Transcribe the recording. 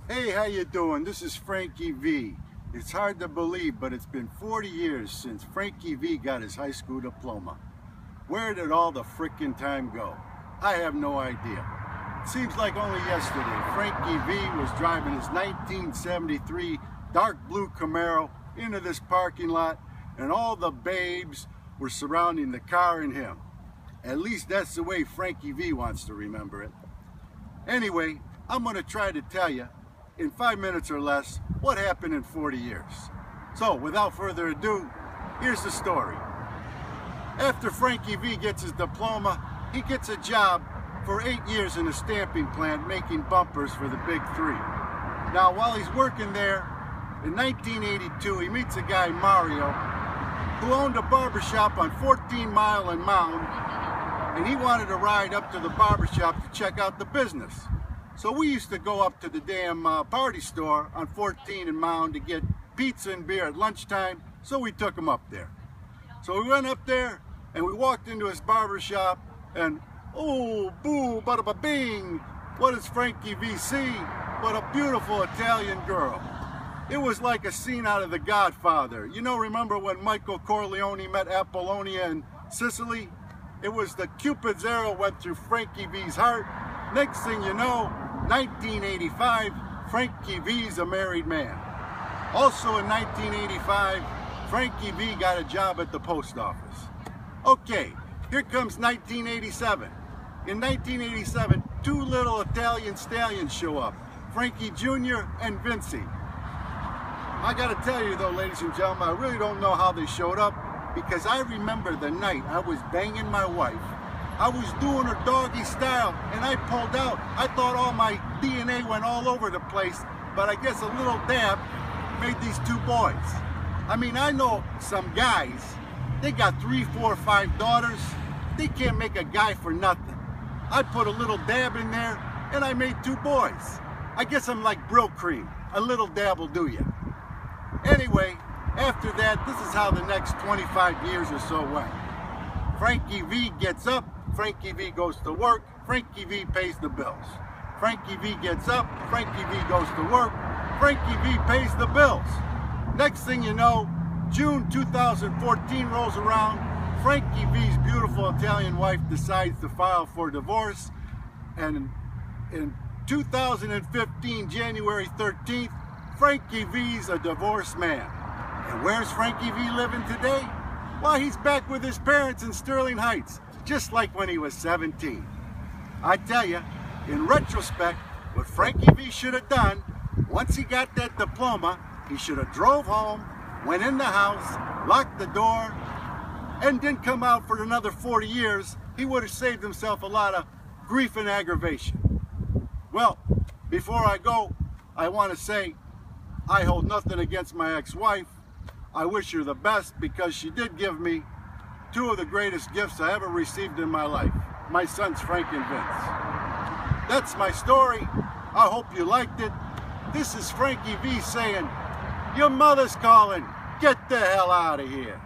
Hey, how you doing? This is Frankie V. It's hard to believe, but it's been 40 years since Frankie V got his high school diploma. Where did all the frickin' time go? I have no idea. Seems like only yesterday, Frankie V was driving his 1973 dark blue Camaro into this parking lot, and all the babes were surrounding the car and him. At least that's the way Frankie V wants to remember it. Anyway, I'm gonna try to tell you in 5 minutes or less what happened in 40 years. So without further ado, here's the story. After Frankie V gets his diploma, he gets a job for 8 years in a stamping plant making bumpers for the Big Three. Now while he's working there, in 1982 he meets a guy, Mario, who owned a barbershop on 14 Mile and Mound, and he wanted to ride up to the barbershop to check out the business. So we used to go up to the damn party store on 14 and Mound to get pizza and beer at lunchtime, so we took him up there. So we went up there and we walked into his barbershop and oh, boo, bada ba bing, what does Frankie V see but a beautiful Italian girl? It was like a scene out of The Godfather. You know, remember when Michael Corleone met Apollonia in Sicily? It was the Cupid's arrow went through Frankie V's heart. Next thing you know, 1985, Frankie V's a married man. Also in 1985, Frankie V got a job at the post office. Okay, here comes 1987. In 1987, two little Italian stallions show up, Frankie Jr. and Vinci. I gotta tell you though, ladies and gentlemen, I really don't know how they showed up, because I remember the night I was banging my wife. I was doing her doggy style and I pulled out. I thought all my DNA went all over the place, but I guess a little dab made these two boys. I mean, I know some guys, they got 3, 4, 5 daughters. They can't make a guy for nothing. I put a little dab in there and I made 2 boys. I guess I'm like Brill Cream. A little dab will do ya. Anyway, after that, this is how the next 25 years or so went. Frankie V gets up, Frankie V goes to work, Frankie V pays the bills. Frankie V gets up, Frankie V goes to work, Frankie V pays the bills. Next thing you know, June 2014 rolls around, Frankie V's beautiful Italian wife decides to file for divorce, and in 2015, January 13th, Frankie V's a divorced man. And where's Frankie V living today? Why, he's back with his parents in Sterling Heights, just like when he was 17. I tell you, in retrospect, what Frankie V should have done, once he got that diploma, he should have drove home, went in the house, locked the door, and didn't come out for another 40 years. He would have saved himself a lot of grief and aggravation. Well, before I go, I want to say I hold nothing against my ex-wife. I wish her the best because she did give me 2 of the greatest gifts I ever received in my life. My sons, Frank and Vince. That's my story. I hope you liked it. This is Frankie V saying, your mother's calling. Get the hell out of here.